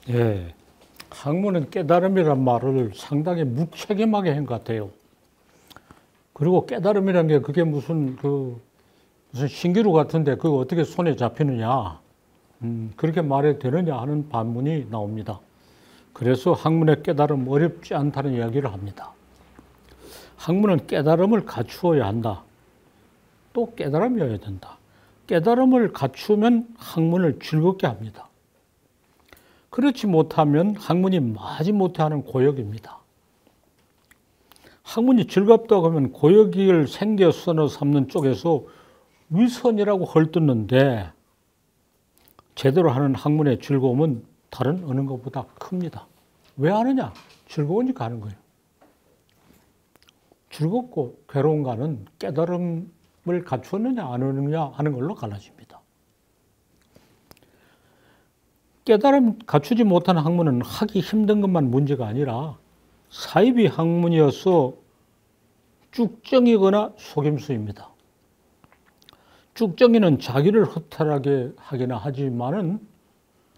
예, 학문은 깨달음이란 말을 상당히 무책임하게 한 것 같아요. 그리고 깨달음이란 게 그게 무슨 신기루 같은데 그거 어떻게 손에 잡히느냐, 그렇게 말해도 되느냐 하는 반문이 나옵니다. 그래서 학문의 깨달음 어렵지 않다는 이야기를 합니다. 학문은 깨달음을 갖추어야 한다. 또 깨달음이어야 된다. 깨달음을 갖추면 학문을 즐겁게 합니다. 그렇지 못하면 학문이 마지못해 하는 고역입니다. 학문이 즐겁다고 하면 고역을 생계선으로 삼는 쪽에서 위선이라고 헐뜯는데 제대로 하는 학문의 즐거움은 다른 어느 것보다 큽니다. 왜 하느냐? 즐거우니까 하는 거예요. 즐겁고 괴로운가는 깨달음을 갖추었느냐 안 하느냐 하는 걸로 갈라집니다. 깨달음 갖추지 못한 학문은 하기 힘든 것만 문제가 아니라 사이비 학문이어서 쭉정이거나 속임수입니다. 쭉정이는 자기를 허탈하게 하기나 하지만은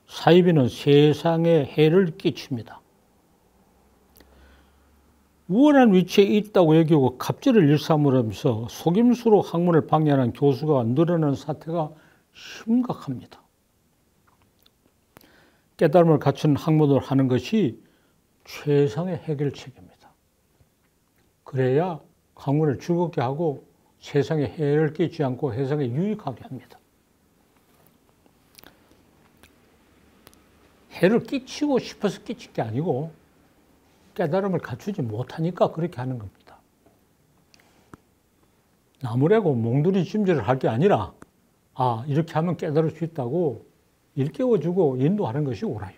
사이비는 세상에 해를 끼칩니다. 우월한 위치에 있다고 여기고 갑질을 일삼으면서 속임수로 학문을 방해하는 교수가 늘어나는 사태가 심각합니다. 깨달음을 갖춘 학문을 하는 것이 최상의 해결책입니다. 그래야 학문을 즐겁게 하고 세상에 해를 끼치지 않고 세상에 유익하게 합니다. 해를 끼치고 싶어서 끼친 게 아니고 깨달음을 갖추지 못하니까 그렇게 하는 겁니다. 나무래고 몽둥이 찜질을 할 게 아니라 이렇게 하면 깨달을 수 있다고 일깨워주고 인도하는 것이 옳아요.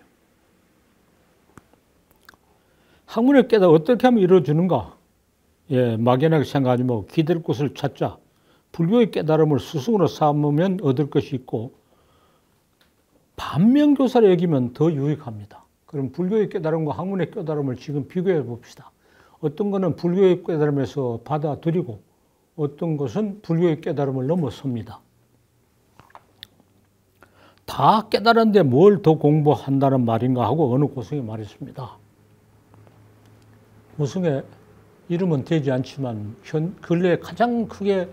학문의 깨달음 어떻게 하면 이루어지는가? 막연하게 생각하지 말고 기댈 곳을 찾자. 불교의 깨달음을 스승으로 삼으면 얻을 것이 있고 반면교사를 여기면 더 유익합니다. 그럼 불교의 깨달음과 학문의 깨달음을 지금 비교해 봅시다. 어떤 것은 불교의 깨달음에서 받아들이고 어떤 것은 불교의 깨달음을 넘어섭니다. 다 깨달았는데 뭘 더 공부한다는 말인가 하고 어느 고승이 말했습니다. 고승의 이름은 되지 않지만 근래에 가장 크게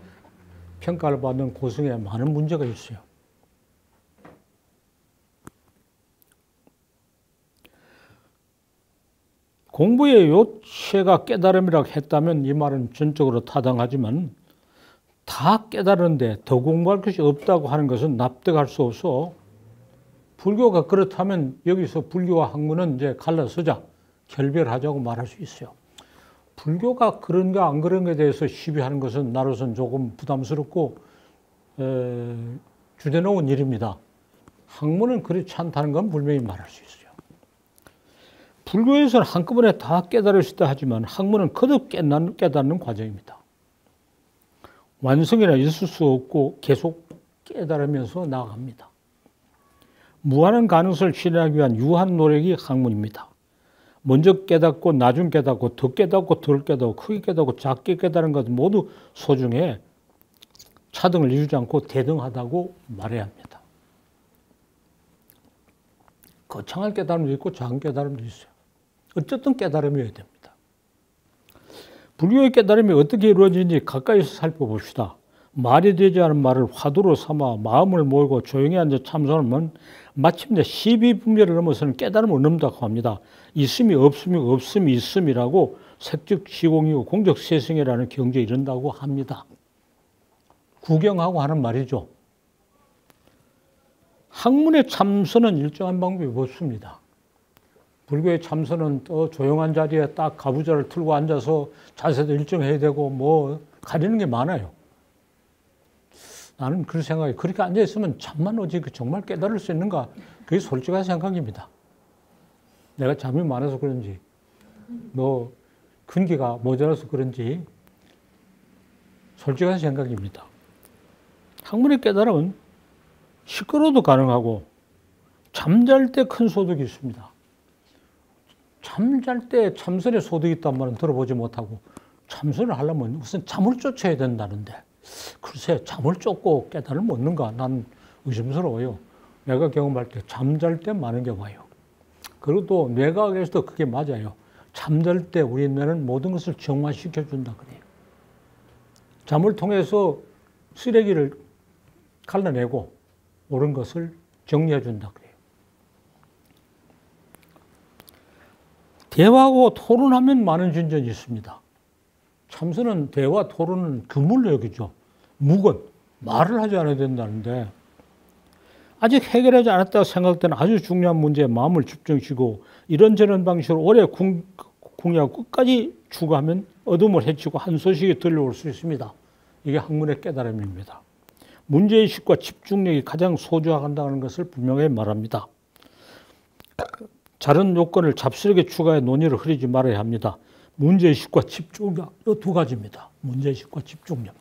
평가를 받는 고승에 많은 문제가 있어요. 공부의 요체가 깨달음이라고 했다면 이 말은 전적으로 타당하지만 다 깨달은데 더 공부할 것이 없다고 하는 것은 납득할 수 없어. 불교가 그렇다면 여기서 불교와 학문은 이제 갈라서자, 결별하자고 말할 수 있어요. 불교가 그런가 안 그런가에 대해서 시비하는 것은 나로서는 조금 부담스럽고 주제넘은 일입니다. 학문은 그렇지 않다는 건 분명히 말할 수 있어요. 불교에서는 한꺼번에 다 깨달을 수 있다 하지만 학문은 거듭 깨닫는 과정입니다. 완성이라 있을 수 없고 계속 깨달으면서 나아갑니다. 무한한 가능성을 실현하기 위한 유한 노력이 학문입니다. 먼저 깨닫고 나중 깨닫고 더 깨닫고 덜 깨닫고 크게 깨닫고 작게 깨달은 것 모두 소중해 차등을 이루지 않고 대등하다고 말해야 합니다. 거창한 깨달음도 있고 작은 깨달음도 있어요. 어쨌든 깨달음이어야 됩니다. 불교의 깨달음이 어떻게 이루어지는지 가까이서 살펴봅시다. 말이 되지 않은 말을 화두로 삼아 마음을 모으고 조용히 앉아 참선하면 마침내 시비분별을 넘어서는 깨달음을 얻는다고 합니다. 있음이 없음이 없음이 있음이라고 색즉 시공이고 공적 세성이라는 경지에 이른다고 합니다. 구경하고 하는 말이죠. 학문의 참선은 일정한 방법이 없습니다. 불교의 참선은 또 조용한 자리에 딱 가부좌를 틀고 앉아서 자세도 일정해야 되고 뭐 가리는 게 많아요. 나는 그런 생각이 그렇게 앉아있으면 잠만 오지 정말 깨달을 수 있는가? 그게 솔직한 생각입니다. 내가 잠이 많아서 그런지 뭐 근기가 모자라서 그런지 솔직한 생각입니다. 학문의 깨달음은 시끄러워도 가능하고 잠잘 때 큰 소득이 있습니다. 잠잘 때 참선의 소득이 있단 말은 들어보지 못하고 참선을 하려면 우선 잠을 쫓아야 된다는데 글쎄 잠을 쫓고 깨달음을 얻는가? 난 의심스러워요. 내가 경험할 때 잠잘 때 많은 게 와요. 그리고 또 뇌과학에서도 그게 맞아요. 잠들 때 우리 뇌는 모든 것을 정화시켜준다 그래요. 잠을 통해서 쓰레기를 갈라내고 옳은 것을 정리해준다 그래요. 대화하고 토론하면 많은 진전이 있습니다. 참선은 대화, 토론은 그물로 여기죠. 묵은 말을 하지 않아야 된다는데 아직 해결하지 않았다고 생각되는 아주 중요한 문제에 마음을 집중시키고 이런저런 방식으로 오래 궁리하고 끝까지 추구하면 어둠을 헤치고 한 소식이 들려올 수 있습니다. 이게 학문의 깨달음입니다. 문제의식과 집중력이 가장 소중하다는 것을 분명히 말합니다. 다른 요건을 잡스럽게 추가해 논의를 흐리지 말아야 합니다. 문제의식과 집중력, 이 두 가지입니다. 문제의식과 집중력.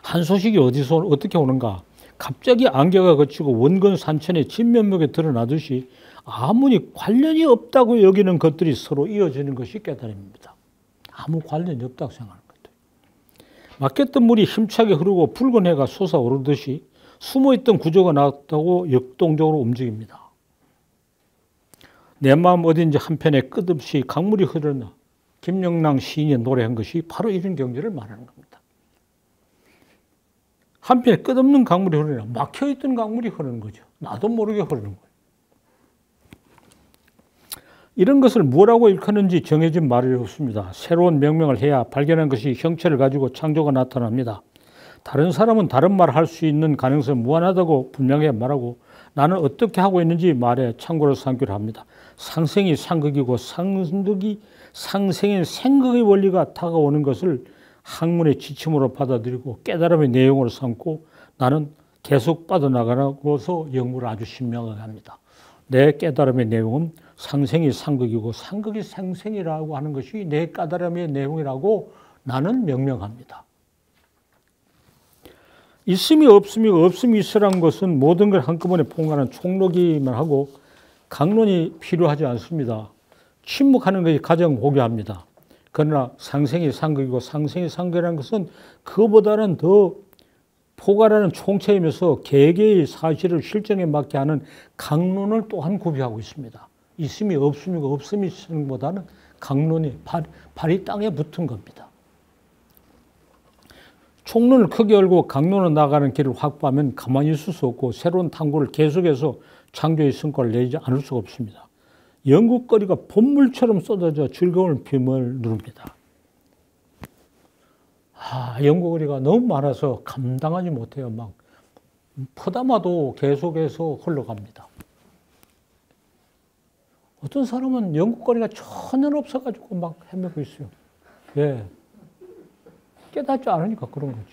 한 소식이 어디서 어떻게 오는가? 갑자기 안개가 걷히고 원근 산천의 진면목에 드러나듯이 아무리 관련이 없다고 여기는 것들이 서로 이어지는 것이 깨달음입니다. 아무 관련이 없다고 생각하는 것들. 막혔던 물이 힘차게 흐르고 붉은 해가 솟아오르듯이 숨어있던 구조가 나왔다고 역동적으로 움직입니다. 내 마음 어딘지 한편에 끝없이 강물이 흐르나 김영랑 시인이 노래한 것이 바로 이런 경지를 말하는 겁니다. 한편에 끝없는 강물이 흐르나 막혀있던 강물이 흐르는 거죠. 나도 모르게 흐르는 거예요. 이런 것을 뭐라고 일컫는지 정해진 말이 없습니다. 새로운 명명을 해야 발견한 것이 형체를 가지고 창조가 나타납니다. 다른 사람은 다른 말을 할 수 있는 가능성은 무한하다고 분명히 말하고 나는 어떻게 하고 있는지 말에 참고로 삼기로 합니다. 상생이 상극이고 상생인 생극의 원리가 다가오는 것을 학문의 지침으로 받아들이고 깨달음의 내용으로 삼고 나는 계속 빠져나가고서 연구를 아주 신명하게 합니다. 내 깨달음의 내용은 상생이 상극이고 상극이 상생이라고 하는 것이 내 깨달음의 내용이라고 나는 명명합니다. 있음이 없음이 없음이 있으라는 것은 모든 걸 한꺼번에 포괄하는 총론이만 하고 강론이 필요하지 않습니다. 침묵하는 것이 가장 고귀합니다. 그러나 상생이 상극이고 상생이 상극이라는 것은 그거보다는 더 포괄하는 총체이면서 개개의 사실을 실정에 맞게 하는 강론을 또한 구비하고 있습니다. 있음이 없음이고 없음이 있는 것보다는 강론이 발이 땅에 붙은 겁니다. 총론을 크게 열고 강론으로 나가는 길을 확보하면 가만히 있을 수 없고 새로운 탐구를 계속해서 창조의 성과를 내지 않을 수가 없습니다. 연구거리가 본물처럼 쏟아져 즐거움을 빔을 누릅니다. 연구거리가 너무 많아서 감당하지 못해요. 막 퍼담아도 계속해서 흘러갑니다. 어떤 사람은 연구거리가 전혀 없어가지고 막 헤매고 있어요. 왜? 깨닫지 않으니까 그런 거죠.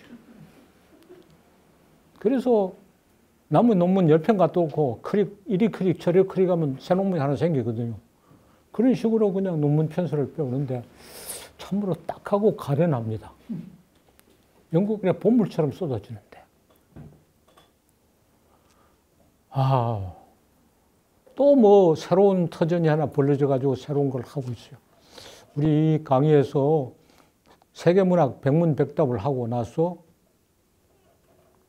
그래서 남은 논문 10편 갖다 놓고 이리 클릭 저리 클릭하면 새 논문이 하나 생기거든요. 그런 식으로 그냥 논문 편수를 빼오는데 참으로 딱하고 가련합니다. 연구 그냥 본물처럼 쏟아지는데. 또 뭐 새로운 터전이 하나 벌어져가지고 새로운 걸 하고 있어요. 우리 강의에서 세계문학 백문백답을 하고 나서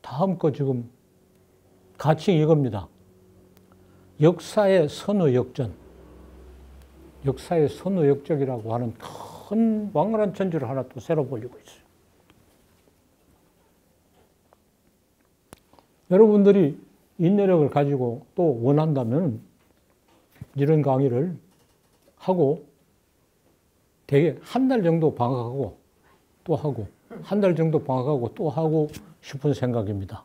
다음 거 지금 가칭 이겁니다. 역사의 선의역전. 역사의 선의역적이라고 하는 큰 왕관한 전주를 하나 또 새로 벌리고 있어요. 여러분들이 인내력을 가지고 또 원한다면 이런 강의를 하고 대개 한 달 정도 방학하고 또 하고 한 달 정도 방학하고 또 하고 싶은 생각입니다.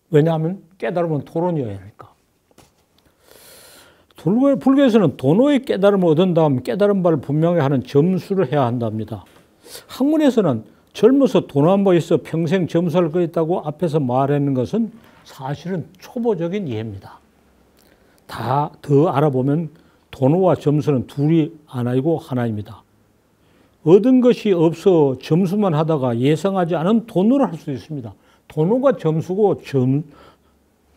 왜냐하면 깨달음은 토론이어야 하니까. 불교에서는 도노의 깨달음을 얻은 다음 깨달은 바를 분명히 하는 점수를 해야 한답니다. 학문에서는 젊어서 도노한 바 있어 평생 점수할 거 있다고 앞에서 말하는 것은 사실은 초보적인 이해입니다. 다 더 알아보면 도노와 점수는 둘이 하나이고 하나입니다. 얻은 것이 없어 점수만 하다가 예상하지 않은 도노를 할 수 있습니다. 도노가 점수고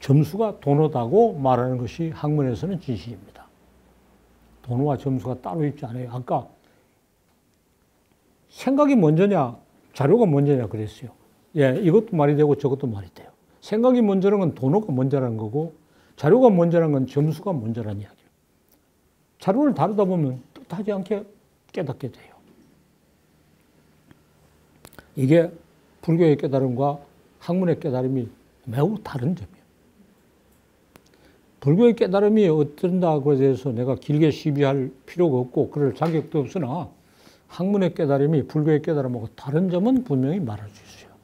점수가 도노다고 말하는 것이 학문에서는 진실입니다. 도노와 점수가 따로 있지 않아요. 아까 생각이 먼저냐 자료가 먼저냐 그랬어요. 예, 이것도 말이 되고 저것도 말이 돼요. 생각이 먼저라는 건 도노가 먼저라는 거고 자료가 문제란 건 점수가 문제란 이야기예요. 자료를 다루다 보면 뜻하지 않게 깨닫게 돼요. 이게 불교의 깨달음과 학문의 깨달음이 매우 다른 점이에요. 불교의 깨달음이 어떤다고 해서 내가 길게 시비할 필요가 없고 그럴 자격도 없으나 학문의 깨달음이 불교의 깨달음하고 다른 점은 분명히 말할 수 있어요.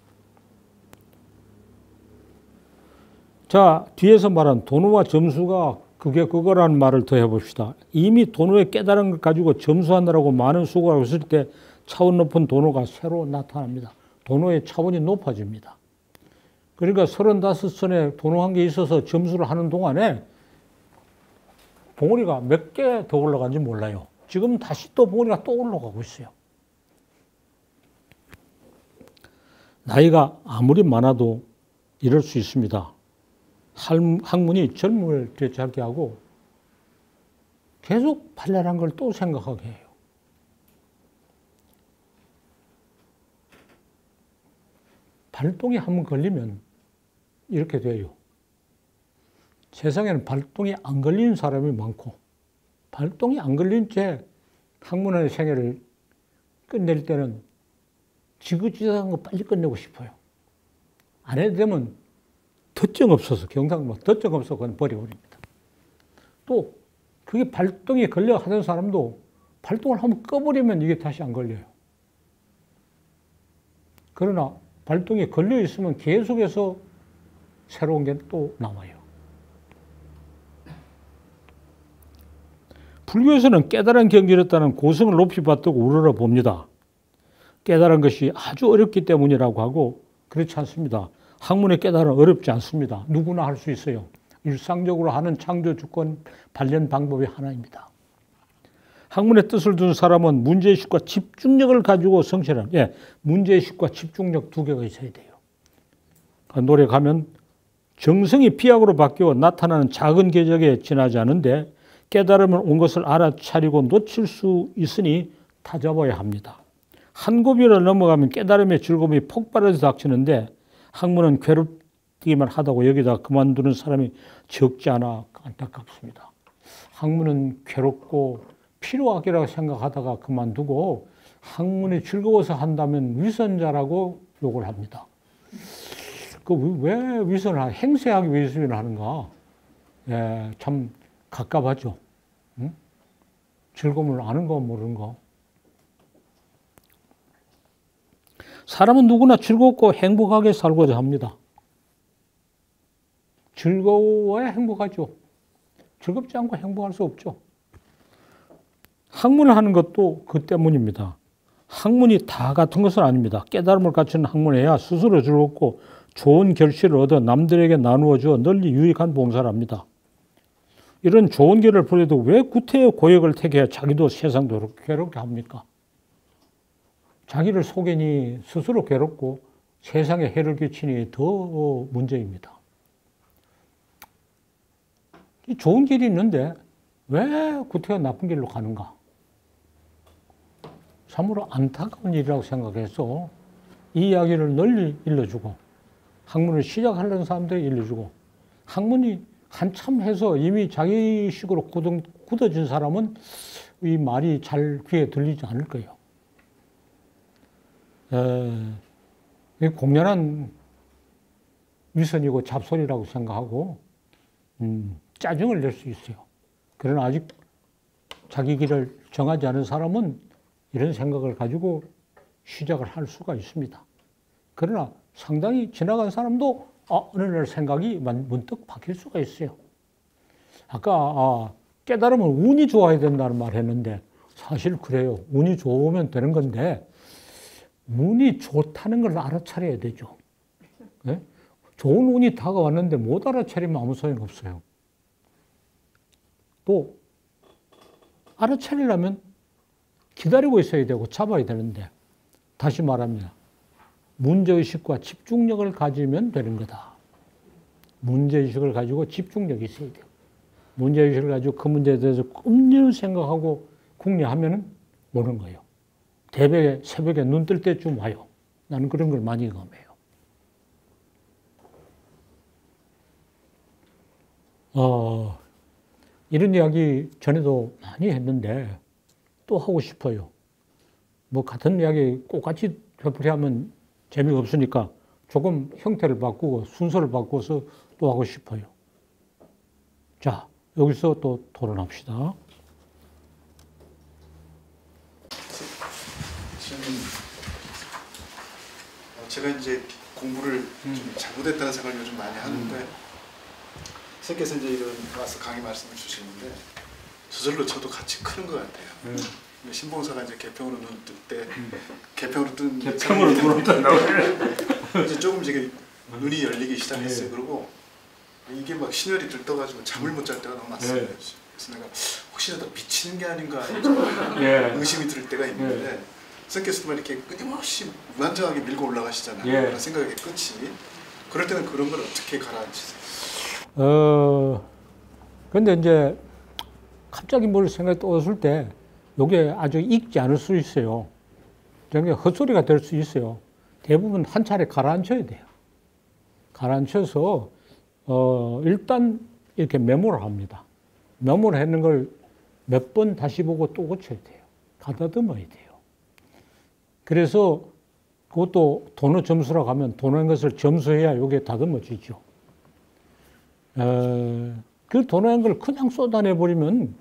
자, 뒤에서 말한 도노와 점수가 그게 그거라는 말을 더 해봅시다. 이미 도노의 깨달은 걸 가지고 점수하느라고 많은 수고를 했을 때 차원 높은 도노가 새로 나타납니다. 도노의 차원이 높아집니다. 그러니까 35선에 도노한 게 있어서 점수를 하는 동안에 봉우리가 몇 개 더 올라간지 몰라요. 지금 다시 또 봉우리가 또 올라가고 있어요. 나이가 아무리 많아도 이럴 수 있습니다. 학문이 젊음을 되찾게 하고 계속 발랄한 걸 또 생각하게 해요. 발동이 한번 걸리면 이렇게 돼요. 세상에는 발동이 안 걸리는 사람이 많고 발동이 안 걸린 채 학문의 생애를 끝낼 때는 지긋지긋한 거 빨리 끝내고 싶어요. 안 해도 되면 덧정 없어서 경상도 덧정 없어서 그건 버려버립니다. 또 그게 발동이 걸려 하던 사람도 발동을 한번 꺼버리면 이게 다시 안 걸려요. 그러나 발동이 걸려 있으면 계속해서 새로운 게 또 나와요. 불교에서는 깨달은 경지였다는 고성을 높이 받들고 우러러 봅니다. 깨달은 것이 아주 어렵기 때문이라고 하고 그렇지 않습니다. 학문의 깨달음은 어렵지 않습니다. 누구나 할 수 있어요. 일상적으로 하는 창조 주권 발견 방법이 하나입니다. 학문의 뜻을 둔 사람은 문제의식과 집중력을 가지고 성취하는, 문제의식과 집중력 두 개가 있어야 돼요. 노래 가면 정성이 비약으로 바뀌어 나타나는 작은 궤적에 지나지 않은데 깨달음을 온 것을 알아차리고 놓칠 수 있으니 다잡아야 합니다. 한 고비를 넘어가면 깨달음의 즐거움이 폭발해서 닥치는데 학문은 괴롭기만 하다고 여기다 그만두는 사람이 적지 않아 안타깝습니다. 학문은 괴롭고 필요하기라고 생각하다가 그만두고 학문이 즐거워서 한다면 위선자라고 욕을 합니다. 왜 위선을 하는가? 행세하기 위해 위선을 하는가? 참 갑갑하죠. 응? 즐거움을 아는 거 모르는 거. 사람은 누구나 즐겁고 행복하게 살고자 합니다. 즐거워야 행복하죠. 즐겁지 않고 행복할 수 없죠. 학문을 하는 것도 그 때문입니다. 학문이 다 같은 것은 아닙니다. 깨달음을 갖춘 학문해야 스스로 즐겁고 좋은 결실을 얻어 남들에게 나누어 주어 널리 유익한 봉사를 합니다. 이런 좋은 길을 보려도 왜 구태여 고역을 택해 자기도 세상도 괴롭게 합니까? 자기를 속이니 스스로 괴롭고 세상에 해를 끼치니 더 문제입니다. 좋은 길이 있는데 왜 구태여 나쁜 길로 가는가? 참으로 안타까운 일이라고 생각해서 이 이야기를 널리 일러주고 학문을 시작하려는 사람들에게 일러주고 학문이 한참 해서 이미 자기식으로 굳어진 사람은 이 말이 잘 귀에 들리지 않을 거예요. 공연한 위선이고 잡소리라고 생각하고 짜증을 낼 수 있어요. 그러나 아직 자기 길을 정하지 않은 사람은 이런 생각을 가지고 시작을 할 수가 있습니다. 그러나 상당히 지나간 사람도 어느 날 생각이 문득 바뀔 수가 있어요. 아까 깨달으면 운이 좋아야 된다는 말 했는데 사실 그래요. 운이 좋으면 되는 건데 운이 좋다는 걸 알아차려야 되죠. 네? 좋은 운이 다가왔는데 못 알아차리면 아무 소용없어요. 또 알아차리려면 기다리고 있어야 되고 잡아야 되는데 다시 말합니다. 문제의식과 집중력을 가지면 되는 거다. 문제의식을 가지고 집중력이 있어야 돼요. 문제의식을 가지고 그 문제에 대해서 끔찍 생각하고 궁리하면 모르는 거예요. 새벽에 눈 뜰 때쯤 와요. 나는 그런 걸 많이 경험해요. 이런 이야기 전에도 많이 했는데 또 하고 싶어요. 뭐 같은 이야기 똑같이 되풀이하면 재미가 없으니까 조금 형태를 바꾸고 순서를 바꿔서 또 하고 싶어요. 자, 여기서 또 토론합시다. 제가 이제 공부를 좀 잘못했다는 생각을 요즘 많이 하는데 선생님께서 이제 이런 와서 강의 말씀을 주시는데 저절로 저도 같이 크는 것 같아요. 신봉사가 이제 개평으로 눈 뜰 때 개평으로 뜬다고 이제 조금 이제 눈이 열리기 시작했어요. 그리고 이게 막 신혈이 들떠가지고 잠을 못 잘 때가 너무 많습니다. 그래서 내가 혹시나 더 미치는 게 아닌가 의심이 들 때가 있는데 선생님께서도 이렇게 끊임없이 무한정하게 밀고 올라가시잖아요. 그런 생각의 끝이. 그럴 때는 그런 걸 어떻게 가라앉히세요? 근데 이제 갑자기 뭘 생각이 떠오를 때 이게 아주 익지 않을 수 있어요. 그러니까 헛소리가 될 수 있어요. 대부분 한 차례 가라앉혀야 돼요. 가라앉혀서 일단 이렇게 메모를 합니다. 메모를 했는 걸 몇 번 다시 보고 또 고쳐야 돼요. 가다듬어야 돼요. 그래서 그것도 도너 점수라고 하면 도너인 것을 점수해야 이게 다듬어지죠. 그 도너인 걸 그냥 쏟아내버리면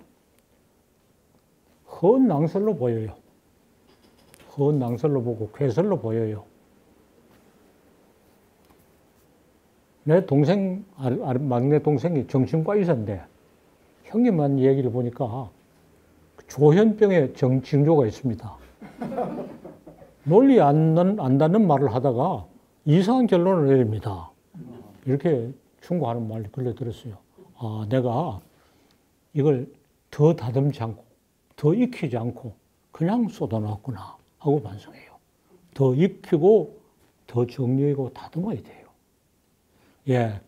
헌 낭설로 보여요. 헌 낭설로 보고 괴설로 보여요. 내 동생, 막내 동생이 정신과 의사인데 형님만 얘기를 보니까 조현병의 징조가 있습니다. 논리 안 닿는 말을 하다가 이상한 결론을 내립니다. 이렇게 충고하는 말을 글려 들었어요. 아, 내가 이걸 더 다듬지 않고, 더 익히지 않고, 그냥 쏟아놨구나 하고 반성해요. 더 익히고, 더 정리하고 다듬어야 돼요. 예.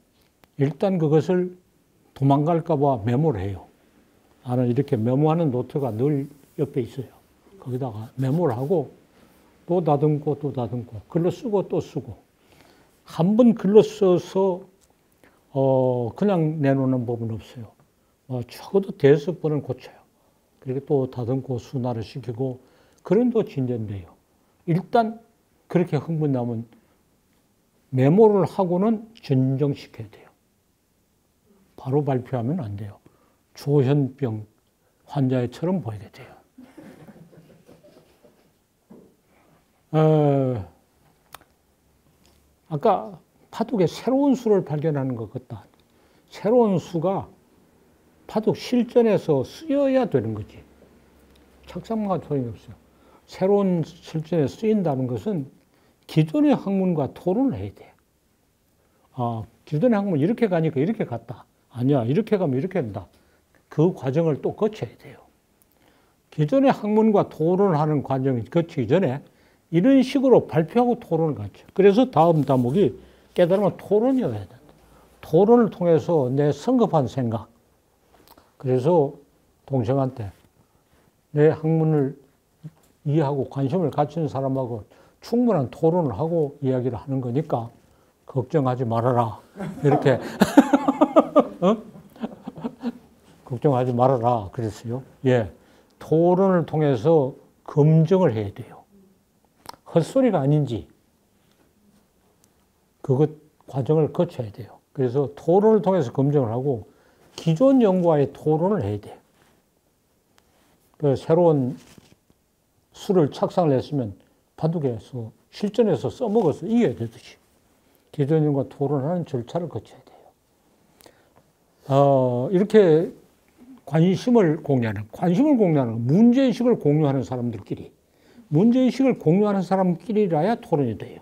일단 그것을 도망갈까봐 메모를 해요. 나는 이렇게 메모하는 노트가 늘 옆에 있어요. 거기다가 메모를 하고, 또 다듬고 또 다듬고 글로 쓰고 또 쓰고 한 번 글로 써서 그냥 내놓는 법은 없어요. 적어도 5번은 고쳐요. 그리고 또 다듬고 순화를 시키고 그런 또 진전돼요. 일단 그렇게 흥분 나면 메모를 하고는 진정시켜야 돼요. 바로 발표하면 안 돼요. 조현병 환자처럼 보이게 돼요. 아까 바둑에 새로운 수를 발견하는 것 같다. 새로운 수가 바둑 실전에서 쓰여야 되는 거지. 책상만 소용이 없어요. 새로운 실전에 쓰인다는 것은 기존의 학문과 토론을 해야 돼. 아, 기존의 학문 이렇게 가니까 이렇게 갔다. 아니야, 이렇게 가면 이렇게 된다. 그 과정을 또 거쳐야 돼요. 기존의 학문과 토론을 하는 과정을 거치기 전에 이런 식으로 발표하고 토론을 갖죠. 그래서 다음 과목이 깨달으면 토론이어야 된다. 토론을 통해서 내 성급한 생각. 그래서 동생한테 내 학문을 이해하고 관심을 가진 사람하고 충분한 토론을 하고 이야기를 하는 거니까 걱정하지 말아라. 이렇게. 걱정하지 말아라. 그랬어요. 예. 토론을 통해서 검증을 해야 돼요. 헛소리가 아닌지 그것 과정을 거쳐야 돼요. 그래서 토론을 통해서 검증을 하고 기존 연구와의 토론을 해야 돼요. 새로운 수를 착상을 했으면 바둑에서 실전에서 써먹어서 이겨야 되듯이 기존 연구와 토론하는 절차를 거쳐야 돼요. 이렇게 관심을 공유하는 문제의식을 공유하는 사람들끼리 문제의식을 공유하는 사람끼리라야 토론이 돼요.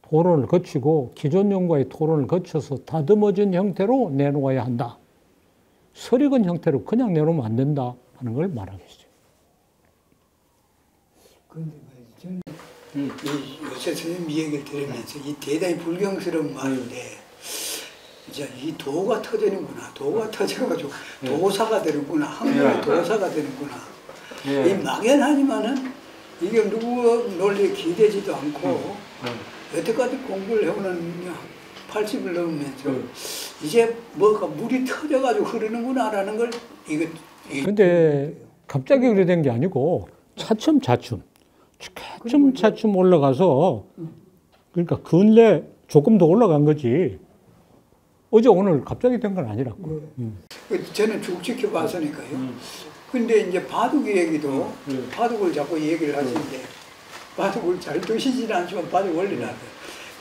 토론을 거치고 기존 연구와의 토론을 거쳐서 다듬어진 형태로 내놓아야 한다. 설익은 형태로 그냥 내놓으면 안 된다 하는 걸 말하겠어요. 그런데 저는 요새 선생님 이야기를 들으면서 이 대단히 불경스러운 말인데 이제 이 도가 터지는구나. 도가 터져가지고 도사가 되는구나. 학문의 도사가 되는구나. 이 막연하지만은 이게 누구 논리에 기대지도 않고 여태까지 공부를 해오는 80을 넘으면서 이제 뭐가 물이 터져가지고 흐르는구나라는 걸 근데 갑자기 그래 된 게 아니고 차츰 올라가서 그러니까 근래 조금 더 올라간 거지. 어제 오늘 갑자기 된 건 아니라고. 저는 쭉 지켜봤으니까요. 근데 이제 바둑 얘기도 바둑을 자꾸 얘기를 하시는데 바둑을 잘 드시지는 않지만 바둑 원리는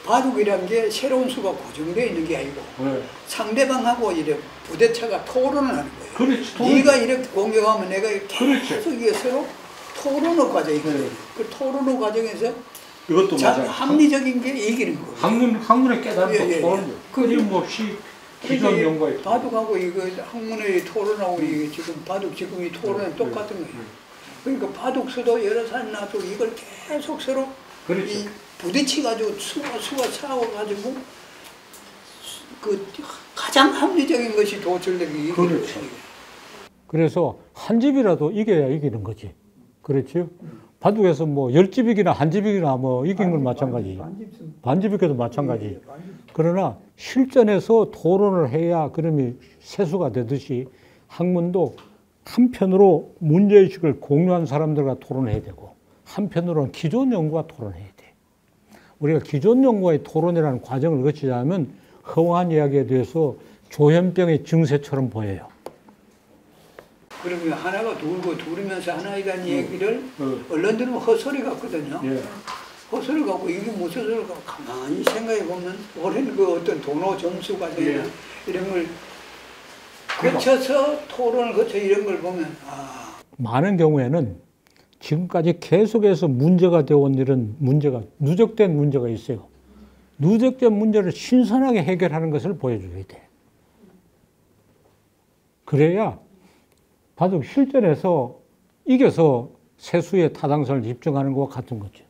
바둑이란 게 새로운 수가 고정되어 있는 게 아니고 상대방하고 이래 부대차가 토론을 하는 거예요. 그렇지. 네가 이렇게 공격하면 내가 계속 이게 서로 토론의 과정이 있거든요. 그 토론의 과정에서 이것도 맞아요. 합리적인 게 이기는 거예요. 학문의 깨달음도 토론. 끊임없이 기존 연구에 바둑하고 이거 학문의 토론하고 이게 지금 바둑 지금 이 토론은 똑같은 거예요. 그러니까 바둑수도 여러 살 놔두고 이걸 계속 서로 이 부딪혀가지고 수가 싸워가지고 그 가장 합리적인 것이 도출되기. 그렇죠. 그래서 한 집이라도 이겨야 이기는 거지. 그렇죠? 바둑에서 뭐 10집 이기나 한 집 이기나 뭐 이긴 건 마찬가지. 반집 이겨도 마찬가지. 그러나 실전에서 토론을 해야 그림이 세수가 되듯이 학문도 한편으로 문제의식을 공유한 사람들과 토론해야 되고 한편으로는 기존 연구와 토론해야 돼. 우리가 기존 연구와의 토론이라는 과정을 거치자면 허황한 이야기에 대해서 조현병의 증세처럼 보여요. 그러면 하나가 돌고 돌으면서 하나이라는 얘기를 언론들은 헛소리 같거든요. 헛소리 같고 이게 무슨 소리가 가만히 생각해 보면 오랜 그 어떤 도노 점수 과정이나 이런 걸 거쳐서 토론을 거쳐 이런 걸 보면 많은 경우에는 지금까지 계속해서 문제가 되어온 이런 문제가 누적된 문제가 있어요. 누적된 문제를 신선하게 해결하는 것을 보여줘야 돼. 그래야 바둑 실전에서 이겨서 세수의 타당성을 입증하는 것과 같은 거죠.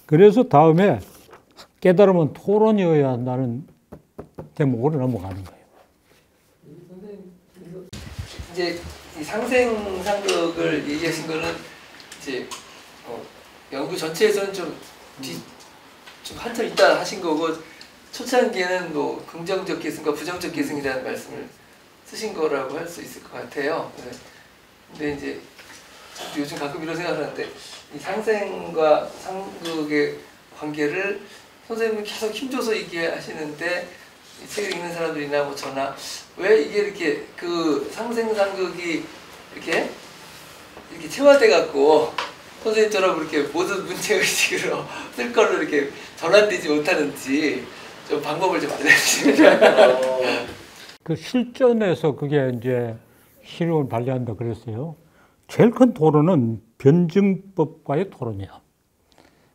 그래서 다음에 깨달으면 토론이어야 한다는 대목으로 넘어가는 거예요. 이제 이 상생상극을 얘기하신 거는 이제 연구 전체에서는 좀 한참 있다 하신 거고 초창기에는 뭐 긍정적 계승과 부정적 계승이라는 말씀을 쓰신 거라고 할 수 있을 것 같아요. 근데 이제 요즘 가끔 이런 생각을 하는데 이 상생과 상극의 관계를 선생님은 계속 힘줘서 얘기하시는데 이 책을 읽는 사람들이나 뭐 저나 왜 이게 이렇게 그 상생상극이 이렇게 체화돼 갖고 선생님처럼 이렇게 모든 문제의식으로 쓸 걸로 이렇게 전환되지 못하는지 좀 방법을 좀 알려주시면. 그 실전에서 그게 이제 실용을 발휘한다 그랬어요. 제일 큰 토론은 변증법과의 토론이야.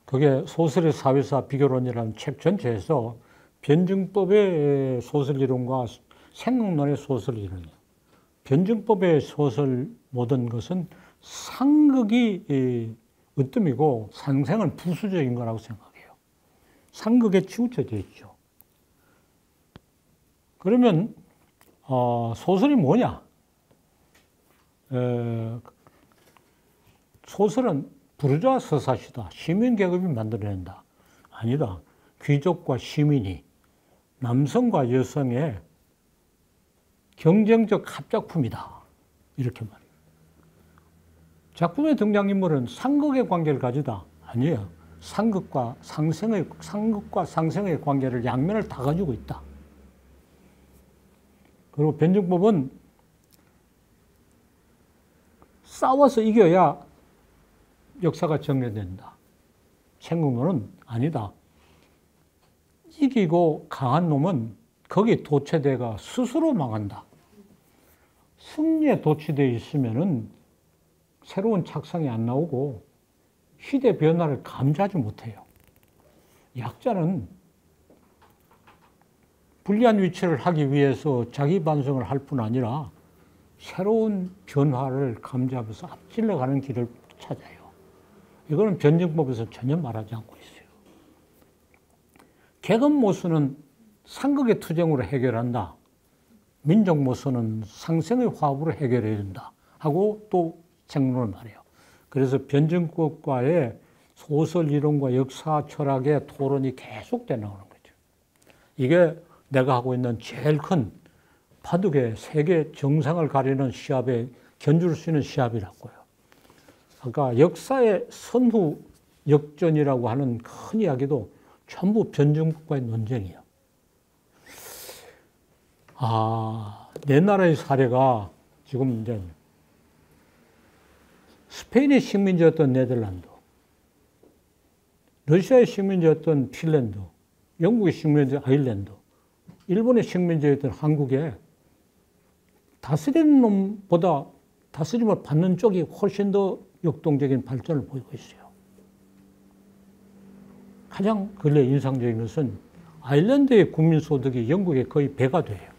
그게 소설의 사회사 비교론이라는 책 전체에서 변증법의 소설 이론과 생각론의 소설 이론이야. 변증법의 소설 모든 것은 상극이 으뜸이고 상생은 부수적인 거라고 생각해요. 상극에 치우쳐져 있죠. 그러면 소설이 뭐냐? 소설은 부르주아 서사시다. 시민 계급이 만들어낸다. 아니다. 귀족과 시민이 남성과 여성의 경쟁적 합작품이다. 이렇게 말해요. 작품의 등장인물은 상극의 관계를 가지다. 아니에요. 상극과 상생의 관계를 양면을 다 가지고 있다. 그리고 변증법은 싸워서 이겨야 역사가 정리된다. 생각론은 아니다. 이기고 강한 놈은 거기 도취돼가 스스로 망한다. 승리에 도취되어 있으면은 새로운 착상이 안 나오고 시대 변화를 감지하지 못해요. 약자는 불리한 위치를 하기 위해서 자기 반성을 할 뿐 아니라 새로운 변화를 감지하면서 앞질러 가는 길을 찾아요. 이거는 변증법에서 전혀 말하지 않고 있어요. 계급 모순은 상극의 투쟁으로 해결한다. 민족 모순은 상생의 화합으로 해결해야 된다. 하고 또 생론을 말해요. 그래서 변증법과의 소설 이론과 역사 철학의 토론이 계속돼 나오는 거죠. 이게 내가 하고 있는 제일 큰 바둑의 세계 정상을 가리는 시합에 견줄 수 있는 시합이라고요. 아까 역사의 선후 역전이라고 하는 큰 이야기도 전부 변증법과의 논쟁이에요. 내 나라의 사례가 지금 이제 스페인의 식민지였던 네덜란드, 러시아의 식민지였던 핀란드, 영국의 식민지 아일랜드, 일본의 식민지였던 한국에 다스리는 놈보다 다스림을 받는 쪽이 훨씬 더 역동적인 발전을 보이고 있어요. 가장 근래 인상적인 것은 아일랜드의 국민소득이 영국에 거의 배가 돼요.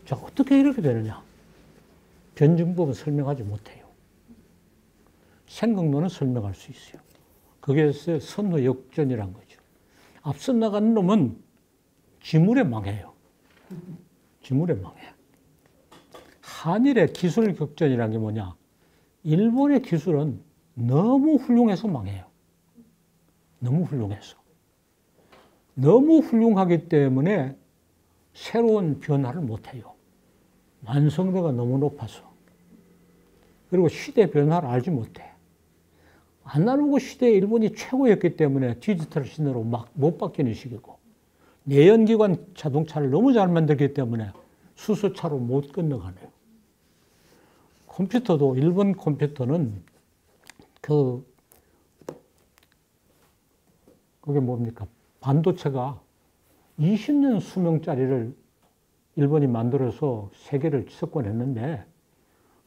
자, 어떻게 이렇게 되느냐? 변증법은 설명하지 못해요. 생각론은 설명할 수 있어요. 그게 선후 역전이란 거죠. 앞서 나가는 놈은 지물에 망해요. 지물에 망해요. 한일의 기술 격전이라는 게 뭐냐? 일본의 기술은 너무 훌륭해서 망해요. 너무 훌륭해서. 너무 훌륭하기 때문에 새로운 변화를 못해요. 완성도가 너무 높아서. 그리고 시대 변화를 알지 못해. 아날로그 시대에 일본이 최고였기 때문에 디지털 시대로 막 못 바뀌는 시기고, 내연기관 자동차를 너무 잘 만들기 때문에 수소차로 못 건너가네요. 컴퓨터도, 일본 컴퓨터는 그게 뭡니까? 반도체가 20년 수명짜리를 일본이 만들어서 세계를 석권했는데,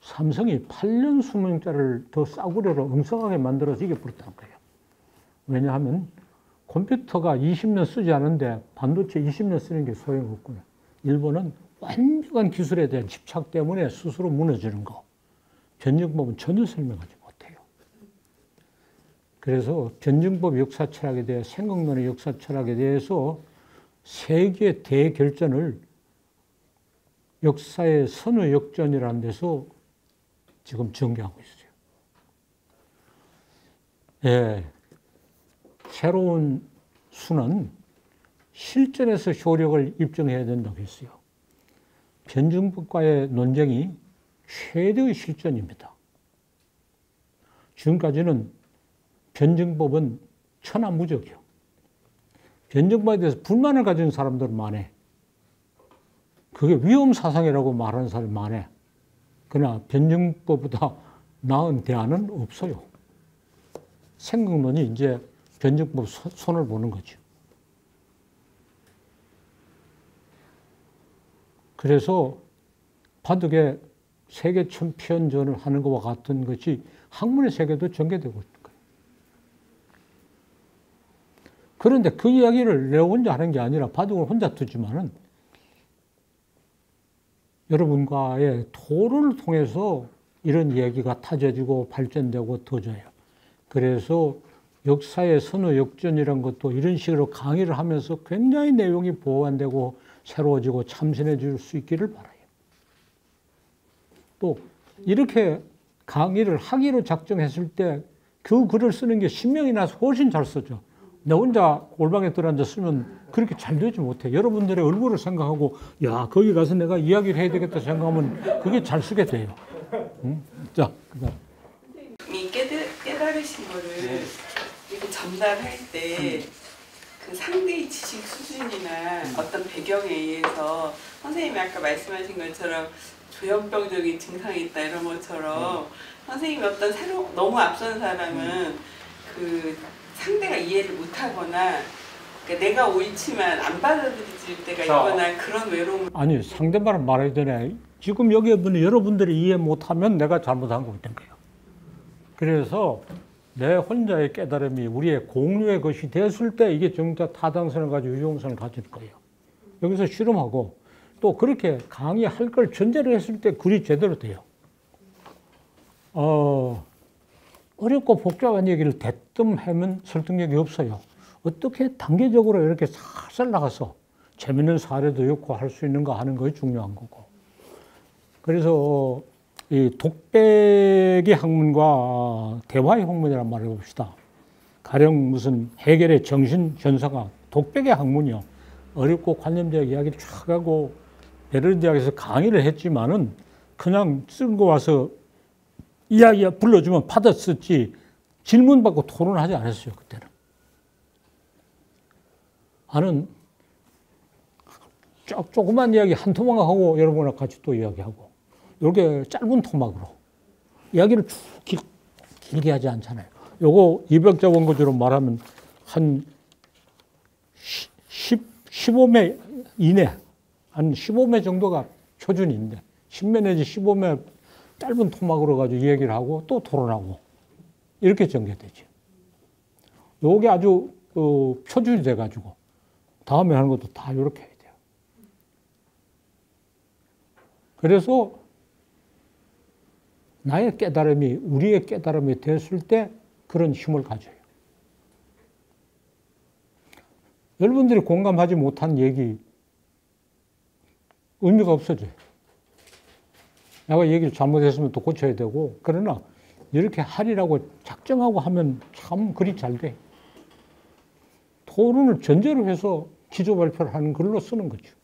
삼성이 8년 수명짜리를 더 싸구려로 엉성하게 만들어서 이겨버렸다는 거예요. 왜냐하면 컴퓨터가 20년 쓰지 않은데 반도체 20년 쓰는 게 소용없구나. 일본은 완벽한 기술에 대한 집착 때문에 스스로 무너지는 거. 변증법은 전혀 설명하지 못해요. 그래서 변증법 역사 철학에 대해, 생각론의 역사 철학에 대해서 세계 대결전을 역사의 선후 역전이라는 데서 지금 전개하고 있어요. 예, 새로운 수는 실전에서 효력을 입증해야 된다고 했어요. 변증법과의 논쟁이 최대의 실전입니다. 지금까지는 변증법은 천하무적이요. 변증법에 대해서 불만을 가진 사람들은 많아. 그게 위험사상이라고 말하는 사람이 많아. 그러나 변증법보다 나은 대안은 없어요. 생각론이 이제 변증법 손을 보는 거죠. 그래서 바둑의 세계 챔피언전을 하는 것과 같은 것이 학문의 세계도 전개되고 있는 거예요. 그런데 그 이야기를 내가 혼자 하는 게 아니라 바둑을 혼자 두지만은 여러분과의 토론을 통해서 이런 얘기가 타져지고 발전되고 터져요. 그래서 역사의 선후 역전이라는 것도 이런 식으로 강의를 하면서 굉장히 내용이 보완되고 새로워지고 참신해 줄 수 있기를 바라요. 또 이렇게 강의를 하기로 작정했을 때 그 글을 쓰는 게 신명이 나서 훨씬 잘 써져. 나 혼자 골방에 들어앉아 쓰면 그렇게 잘 되지 못해. 여러분들의 얼굴을 생각하고, 야, 거기 가서 내가 이야기를 해야 되겠다 생각하면 그게 잘 쓰게 돼요. 응? 자, 그다음. 이 깨달으신 거를 이렇게 전달할 때 그 상대의 지식 수준이나 어떤 배경에 의해서 선생님이 아까 말씀하신 것처럼 조현병적인 증상이 있다 이런 것처럼 선생님이 어떤 너무 앞선 사람은 그 상대가 이해를 못하거나, 그러니까 내가 옳지만 안 받아들일 때가 있거나 그런 외로움을. 아니, 상대방을 말해야 되네. 지금 여기 있는 여러분들이 이해 못하면 내가 잘못한 거된 거예요. 그래서 내 혼자의 깨달음이 우리의 공유의 것이 됐을 때 이게 정작 타당성을 가지고 유용성을 가질 거예요. 여기서 실험하고 또 그렇게 강의할 걸 전제로 했을 때 글이 제대로 돼요. 어렵고 복잡한 얘기를 대뜸 하면 설득력이 없어요. 어떻게 단계적으로 이렇게 살살 나가서 재밌는 사례도 있고 할 수 있는가 하는 것이 중요한 거고. 그래서 이 독백의 학문과 대화의 학문이란 말을 해봅시다. 가령 무슨 해결의 정신 현상학, 독백의 학문이요. 어렵고 관념적 이야기를 쫙 하고 베를린 대학에서 강의를 했지만은 그냥 쓴 거 와서 이야기 불러주면 받았었지 질문 받고 토론하지 않았어요. 그때는. 나는 조그만 이야기 한 토막하고 여러분하고 같이 또 이야기하고 이렇게 짧은 토막으로 이야기를 쭉 길게 하지 않잖아요. 요거 200자 원고지로 말하면 한 15매 이내, 한 15매 정도가 표준인데 10매 내지 15매 짧은 토막으로 가지고 이야기를 하고 또 토론하고 이렇게 전개되죠. 요게 아주 표준이 돼가지고 다음에 하는 것도 다 이렇게 해야 돼요. 그래서 나의 깨달음이 우리의 깨달음이 됐을 때 그런 힘을 가져요. 여러분들이 공감하지 못한 얘기 의미가 없어져요. 내가 얘기를 잘못했으면 또 고쳐야 되고 그러나 이렇게 하리라고 작정하고 하면 참 글이 잘 돼. 토론을 전제로 해서 기조 발표를 하는 글로 쓰는 거죠.